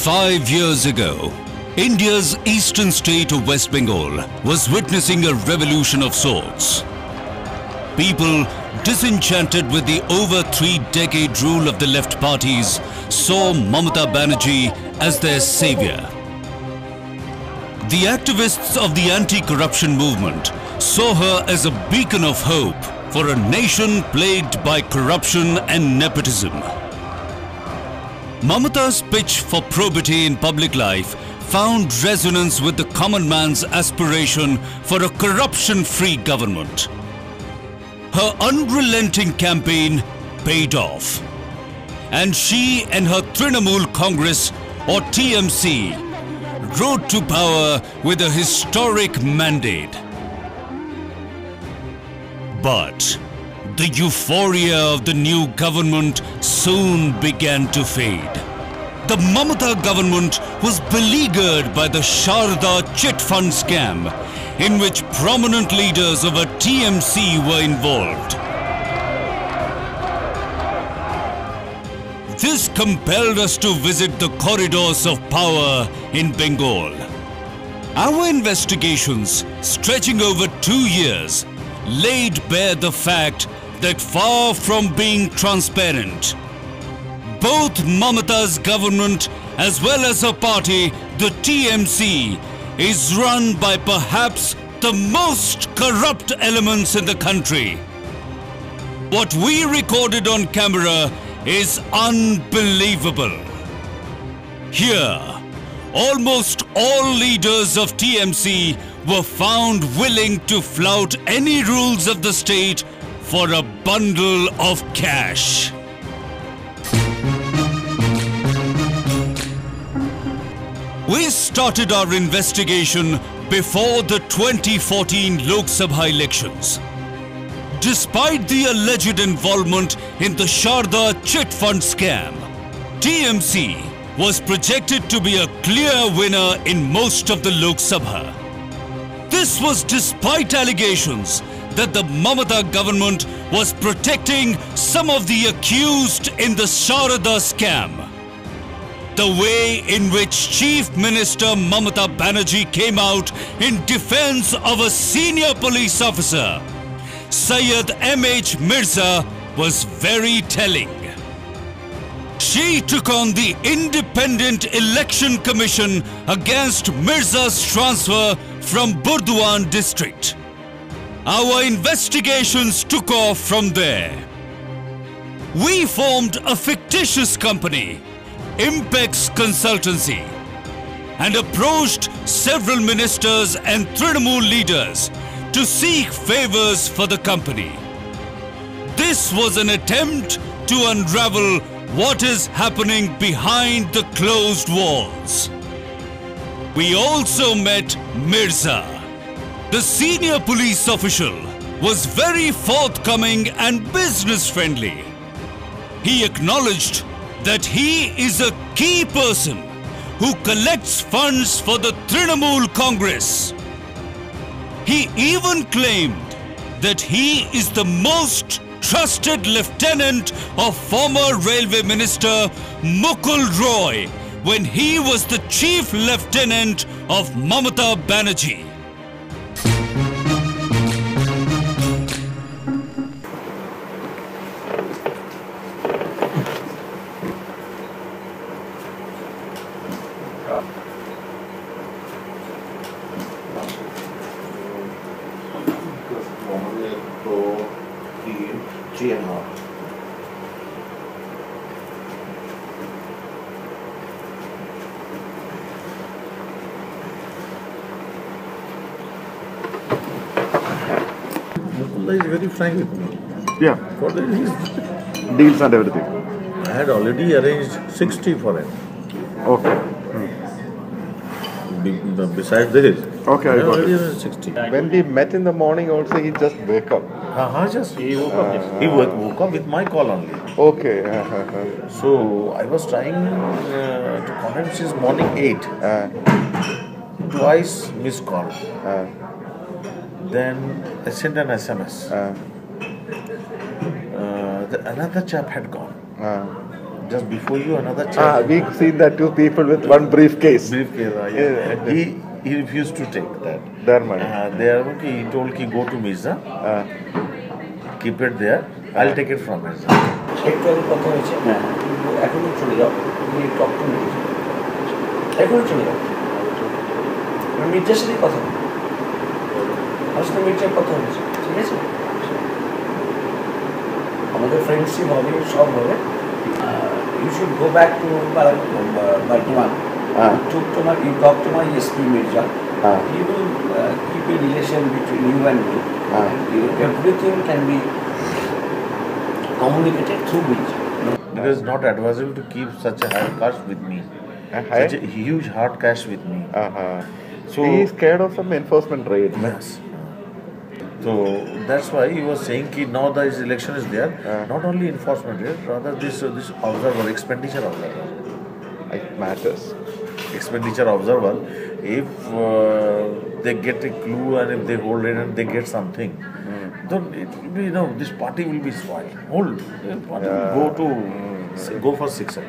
5 years ago, India's eastern state of West Bengal was witnessing a revolution of sorts. People disenchanted with the over 3-decade rule of the left parties saw Mamata Banerjee as their savior. The activists of the anti-corruption movement saw her as a beacon of hope for a nation plagued by corruption and nepotism. Mamata's pitch for probity in public life found resonance with the common man's aspiration for a corruption-free government. Her unrelenting campaign paid off, and she and her Trinamool Congress, or TMC, rode to power with a historic mandate. But the euphoria of the new government soon began to fade. The Mamata government was beleaguered by the Sharda chit fund scam, in which prominent leaders of a TMC were involved. This compelled us to visit the corridors of power in Bengal. Our investigations, stretching over 2 years, laid bare the fact that far from being transparent, both Mamata's government as well as her party, the TMC, is run by perhaps the most corrupt elements in the country. What we recorded on camera is unbelievable. Here, almost all leaders of TMC were found willing to flout any rules of the state for a bundle of cash. We started our investigation before the 2014 Lok Sabha elections. Despite the alleged involvement in the Sharda chit fund scam, TMC was projected to be a clear winner in most of the Lok Sabha. This was despite allegations that the Mamata government was protecting some of the accused in the Sharda scam. The way in which Chief Minister Mamata Banerjee came out in defense of a senior police officer, Syed M.H. Mirza, was very telling. She took on the Independent Election Commission against Mirza's transfer from Burdwan district. Our investigations took off from there. We formed a fictitious company, Impex Consultancy, and approached several ministers and Trinamool leaders to seek favors for the company. This was an attempt to unravel what is happening behind the closed walls. We also met Mirza. The senior police official was very forthcoming and business-friendly. He acknowledged that he is a key person who collects funds for the Trinamool Congress. He even claimed that he is the most trusted lieutenant of former railway minister Mukul Roy when he was the chief lieutenant of Mamata Banerjee. Mukul is very frank with me. Yeah. For the Deals and everything. I had already arranged 60 for him. Okay. Besides this, Okay, I got already it. arranged 60. When we met in the morning also, he just wake up. Just he woke up. He woke up with my call only. Okay. So I was trying to contact since morning 8. Twice missed call. Then I sent an SMS. Another chap had gone. just before you another chair. We've seen that two people with one briefcase. Briefcase. Yeah. He refused to take that. Their money. He told ki go to Mirza, keep it there. I'll take it from Mirza. একটু কথা হয়েছে এখনই চলে যাও talk to Mirza এখনই চলে যাও মির্জার সাথে কথা বলি আমার সাথে মির্জার কথা হয়েছে ঠিক আছে আমাদের ফ্রেন্ডশিপ হবে সব হবে you should go back to Bardhaman. You talk to my SP Mirza. He will keep a relation between you and me. Everything can be communicated through Mirza. It is not advisable to keep such a hard cash with me. Such a huge hard cash with me. So he is scared of some enforcement raid. Yes. So that's why he was saying that now this election is there, not only enforcement raid, rather this observer, expenditure observer. It matters. Expenditure observer, if they get a clue and if they hold it and they get something, then it will be, this party will be spoiled. The party will go for 6. So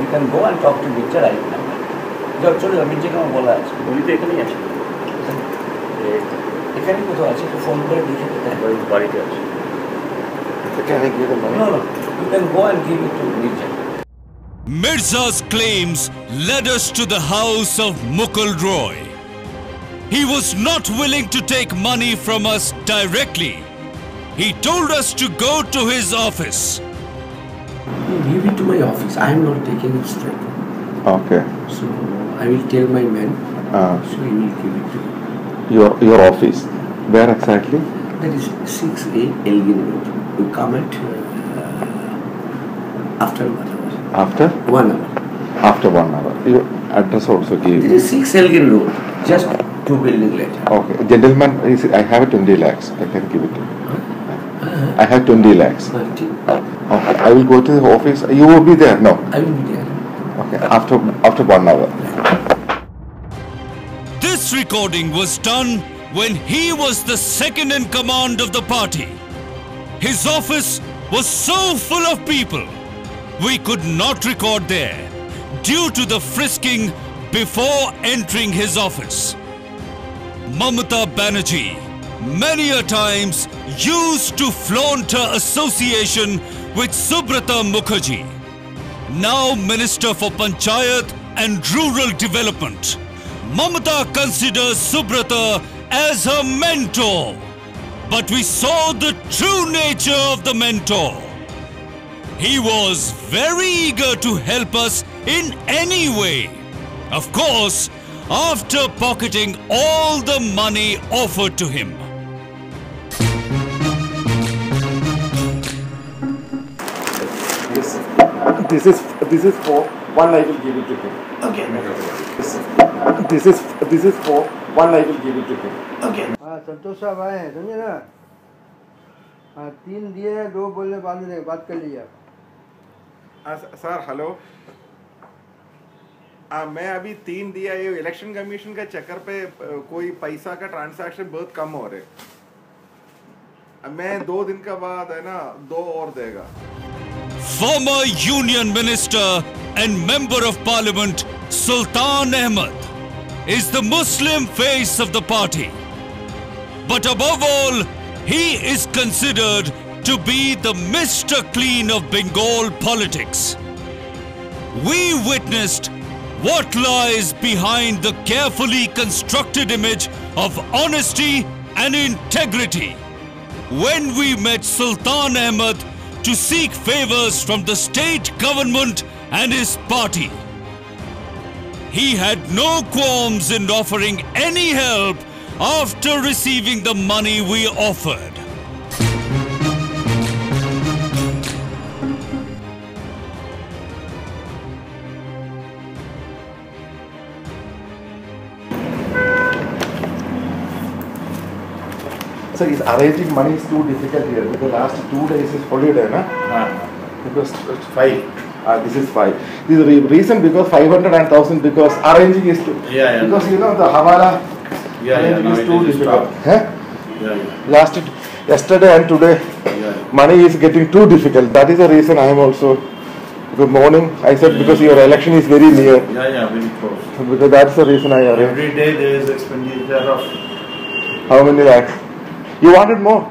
we can go and talk to Mirza right now. চলে যাও মির্জাকে আমার বলা আছে উনি তো এখানেই আছে এখানে কোথাও আছে একটু ফোন করে দেখে বাড়িতে আছে Can I give the money? No, you can go and give it to Mirza. Mirza's claims led us to the house of Mukul Roy. He was not willing to take money from us directly. He told us to go to his office. Give it to my office. I am not taking it straight. Okay. So I will tell my man. So he will give it to you. Your office. Where exactly? That is 6A Elgin Road. You come at after 1 hour. After? 1 hour. After 1 hour. Your address also give. This is 6 Elgin Road. Just 2 buildings later. Okay. Gentleman, I have 20 lakhs. I can give it to you. I have 20 lakhs. Okay. I will go to the office. You will be there? No. I will be there. Okay. After 1 hour. This recording was done when he was the second in command of the party. His office was so full of people, we could not record there due to the frisking before entering his office. Mamata Banerjee many a times used to flaunt her association with Subrata Mukherjee, now Minister for Panchayat and Rural Development. Mamata considers Subrata as her mentor, but we saw the true nature of the mentor. He was very eager to help us in any way. Of course, after pocketing all the money offered to him. This is for one. I will give it to him. Okay. This is for one. I will give it to him. Okay. संतोष साहब आए हैं समझे ना 3 दिए 2 बोले बाद में बात कर लीजिए सर हेलो मैं अभी 3 दिया ये इलेक्शन कमीशन के चक्कर पे कोई पैसा का ट्रांजैक्शन बहुत कम हो रहे मैं 2 दिन के बाद है ना 2 और देगा Former Union Minister and Member of Parliament Sultan Ahmed is the Muslim face of the party. But above all, he is considered to be the Mr. Clean of Bengal politics. We witnessed what lies behind the carefully constructed image of honesty and integrity when we met Sultan Ahmed to seek favors from the state government and his party. He had no qualms in offering any help after receiving the money we offered. So is arranging money is too difficult here because the last 2 days is holiday, na? Because it's 5. This is 5. This is the reason because 500 and 1000 because arranging is too. Because you know the Hawala arranging is too difficult. Yesterday and today. money is getting too difficult. That is the reason I am also. Good morning. I said because your election is very near. Yeah, very close. Because that's the reason I arranged. Every day there is expenditure of. How many lakhs? You wanted more.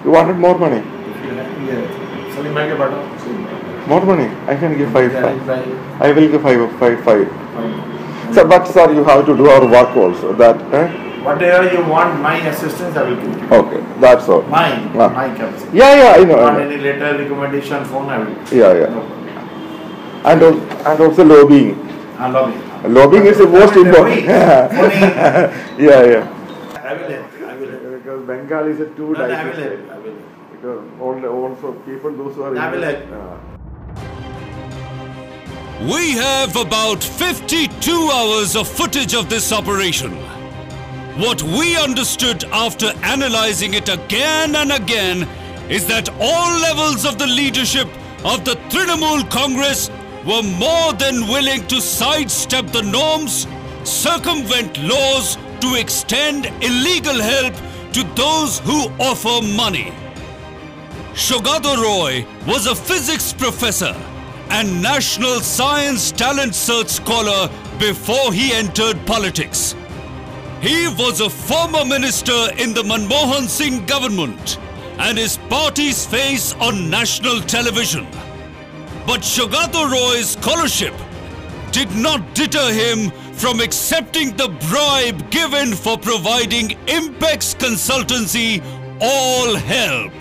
You wanted more money. If you have, yeah. More money. I can give five. Yeah, I will give five. So, but sir, you have to do our work also. That. Whatever you want, my assistance I will give you. Okay, that's all. My capacity. Yeah, I know. Want any letter, recommendation, phone, I will. Yeah. No And also lobbying. Lobbying. Lobbying is the most important. Yeah. Yeah. I will help. Because Bengal is a too I will help. Because also people those who are. I will help. We have about 52 hours of footage of this operation. What we understood after analyzing it again and again is that all levels of the leadership of the Trinamool Congress were more than willing to sidestep the norms, circumvent laws to extend illegal help to those who offer money. Shogato Roy was a physics professor and National Science Talent Search scholar before he entered politics. He was a former minister in the Manmohan Singh government and his party's face on national television. But Shogato Roy's scholarship did not deter him from accepting the bribe given for providing Impex Consultancy all help.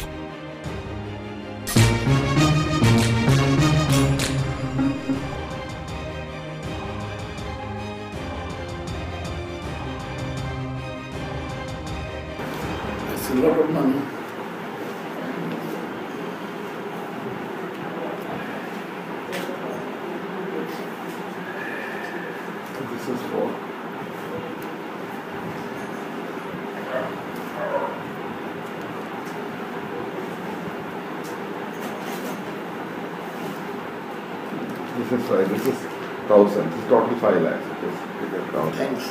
It's a lot of money. This is for. This is 1,000. This is total 5 lakhs. Thanks.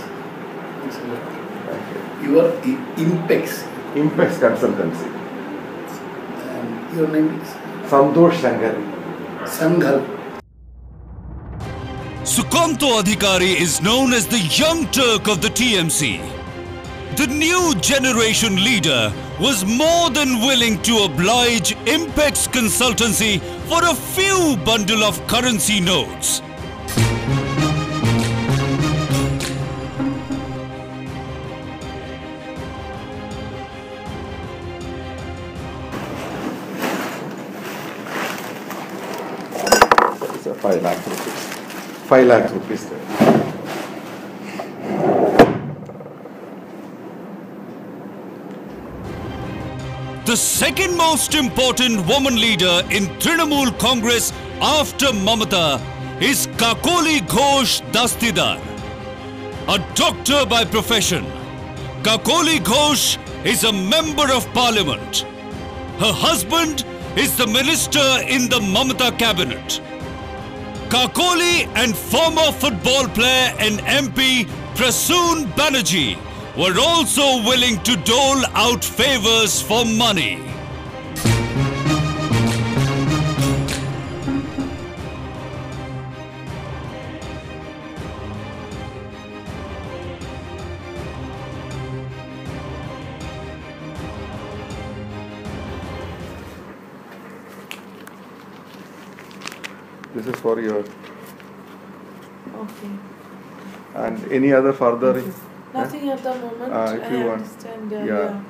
Thanks a lot. Thank you. Your Impex. Impex Consultancy. And your name is? Santosh Shankar. Sanghal. Sukanto Adhikari is known as the young Turk of the TMC. The new generation leader was more than willing to oblige Impex Consultancy for a few bundle of currency notes. It's a 5 lakh rupees. 5 lakh rupees. The second most important woman leader in Trinamool Congress after Mamata is Kakoli Ghosh Dastidar. A doctor by profession, Kakoli Ghosh is a member of parliament. Her husband is the minister in the Mamata cabinet. Kakoli and former football player and MP Prasoon Banerjee were also willing to dole out favors for money. This is for your. Okay. And any other further? Nothing at the moment. If you I want. understand. Yeah.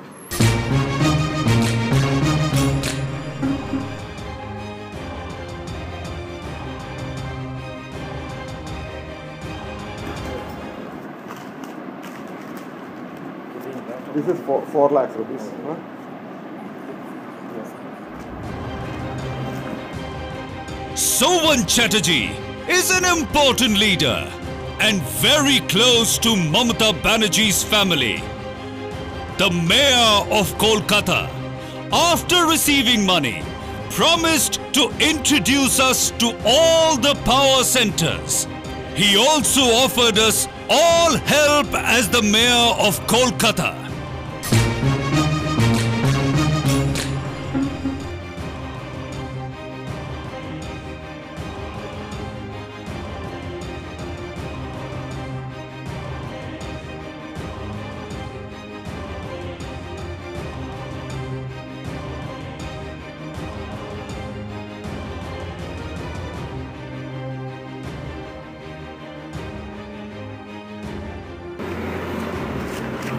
This is 4 lakhs rupees. Huh? Sovan Chatterjee is an important leader and very close to Mamata Banerjee's family. The mayor of Kolkata, after receiving money, promised to introduce us to all the power centers. He also offered us all help as the mayor of Kolkata.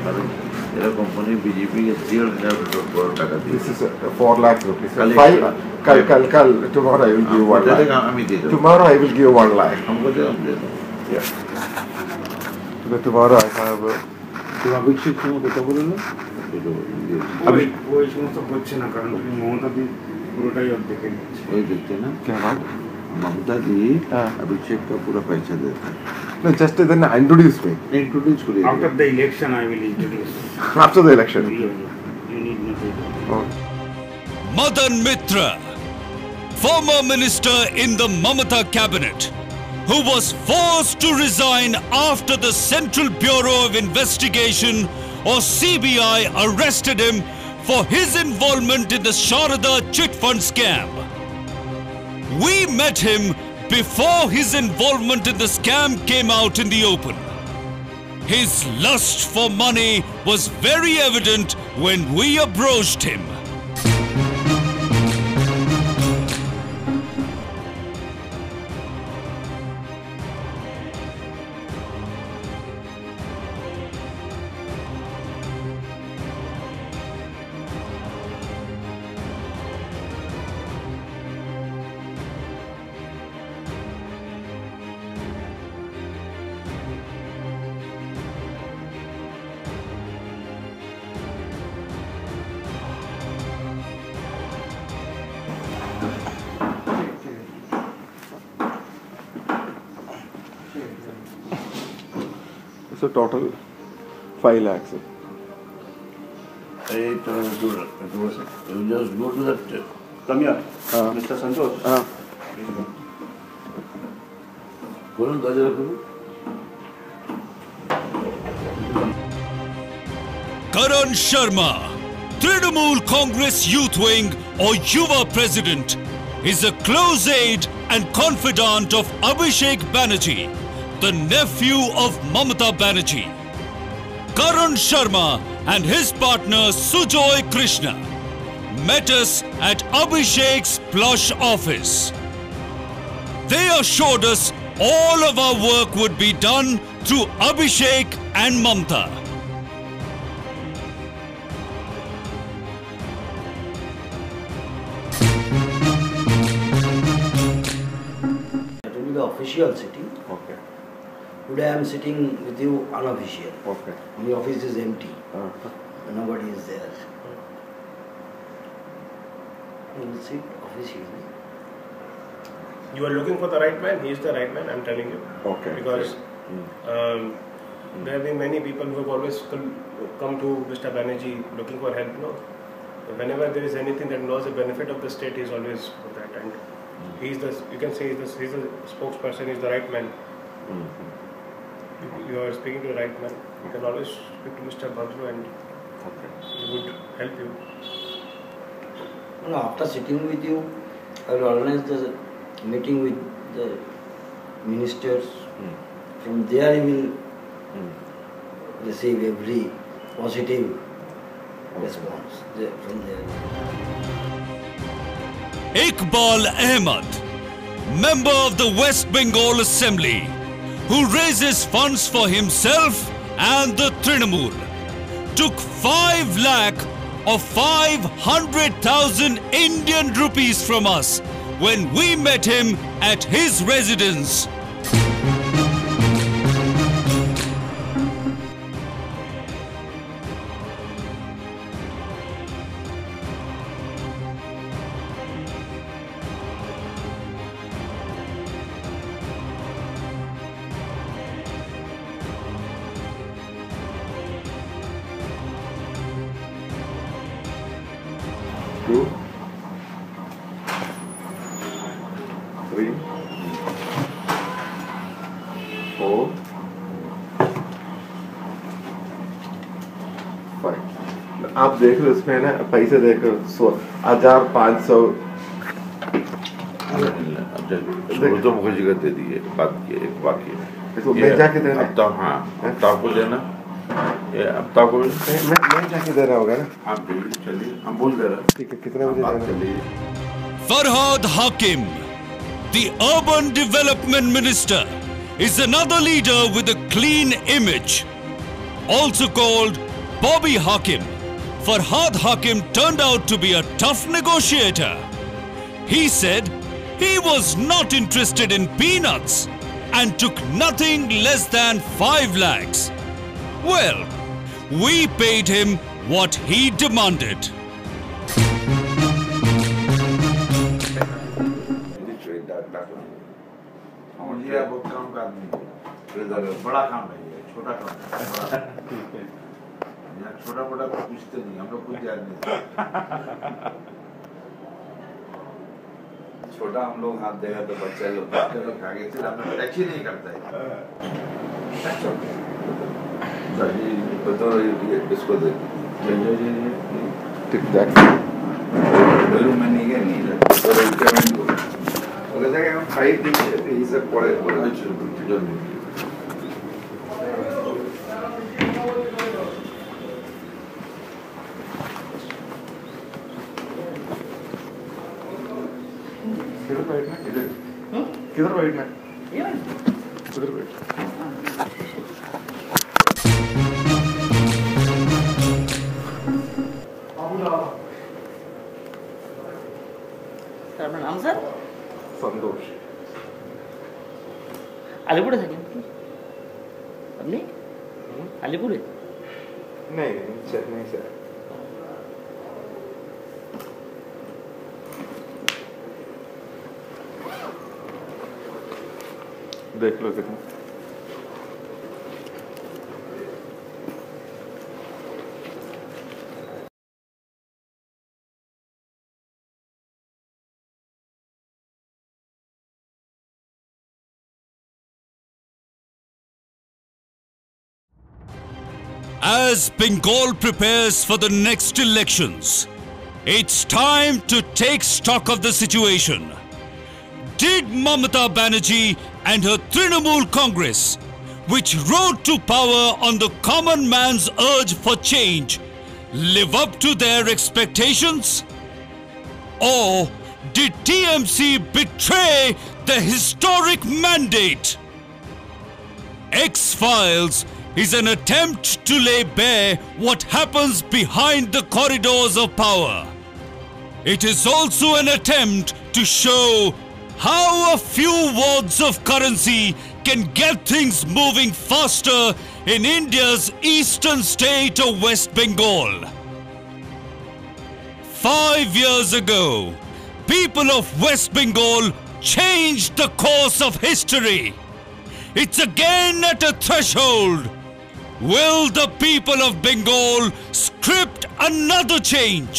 এরা company BJP के 300 crore টাকা দিয়ে This is 4 lakh rupees. Collection. Kal, tomorrow I will give 1 lakh. আমি দিয়ে দেব Tomorrow I will give 1 lakh. हमको दे हम दे दो Yeah. Tomorrow I have. तुम अभिषेक को কথা বলে না अभी वो इसमें तो बच्चे ना कारण कि ममता दी पुरोटाई अब देखे वही देखते ना क्या बात? ममता दी हाँ। अभिषेक का पूरा पैसा देता है No, just then introduce me. Introduce करिए after the election I will introduce After the election. You need not Oh. Madan Mitra, former minister in the Mamata cabinet, who was forced to resign after the Central Bureau of Investigation or CBI arrested him for his involvement in the Sharada chit fund scam. We met him before his involvement in the scam came out in the open. His lust for money was very evident when we approached him. So total 5 lakhs. Hey, you just go to that. Come here, Mr. Santosh. कौन दाजा करूँ? Karan Sharma, Trinamool Congress Youth Wing or Yuva President, is a close aide and confidant of Abhishek Banerjee, the nephew of Mamata Banerjee. Karan Sharma and his partner Sujoy Krishna met us at Abhishek's plush office. They assured us all of our work would be done through Abhishek and Mamata. That will be the official sitting. Okay. Today I am sitting with you unofficial. Okay. The office is empty. Nobody is there. We will sit officially. You are looking for the right man. He is the right man. I am telling you. Okay. Because there have been many people who have always come to Mr. Banerjee looking for help. No, whenever there is anything that knows the benefit of the state, he is always for that. And he is the. You can say he's the spokesperson. He is the right man. You are speaking to the right man. You can always speak to Mr. Bhadru and he would help you. No, after sitting with you, I will organize the meeting with the ministers. From there, you will receive every positive response from there. Iqbal Ahmed, member of the West Bengal Assembly, who raises funds for himself and the Trinamool, took 5 lakh or 500,000 Indian rupees from us when we met him at his residence. Two, 3, 4, 5. आप देख लो इसमें ना पैसे देखो 1,500 तो मुखर्जी का दे दिए बात की एक बाकी इसको मैं जाके देना है? अब तो हाँ अब तो आपको देना ये अब तो आपको मैं जाके देना होगा ना आप चलिए हम बोल दे रहे ठीक है कितने बजे आप जाना है? चलिए Farhad Hakim, the Urban Development Minister, is another leader with a clean image, also called Bobby Hakim. Farhad Hakim turned out to be a tough negotiator. He said he was not interested in peanuts and took nothing less than 5 lakhs. Well, we paid him what he demanded. ये अब काम का आदमी बड़ा काम है, ये छोटा काम है। यहाँ छोटा मोटा कुछ पूछते नहीं, हम लोग कुछ याद नहीं। छोटा हम लोग हाथ देगा तो बच्चे लोग आगे से हमें टच ही नहीं करता है। बताओ ये किसको दे? टिक टैक। बेलून में नहीं गया नहीं लगा। तो रिक्वायरमेंट को अगर जाके हम फाइट नहीं किए तो ये सब पड़े पड़े जल्दी। किधर बैठना? इधर। किधर बैठना? इधर बैठ। আপনার নাম স্যার? संतोष। আলিপুরে থাকেন আপনি? আলিপুরে? नहीं, चेन्नई से। देख लो कितना। As Bengal prepares for the next elections, it's time to take stock of the situation. Did Mamata Banerjee and her Trinamool Congress, which rose to power on the common man's urge for change, live up to their expectations? Or did TMC betray the historic mandate? X-Files is an attempt to lay bare what happens behind the corridors of power. It is also an attempt to show how a few words of currency can get things moving faster in India's eastern state of West Bengal. 5 years ago, people of West Bengal changed the course of history. It's again at a threshold. Will the people of Bengal script another change?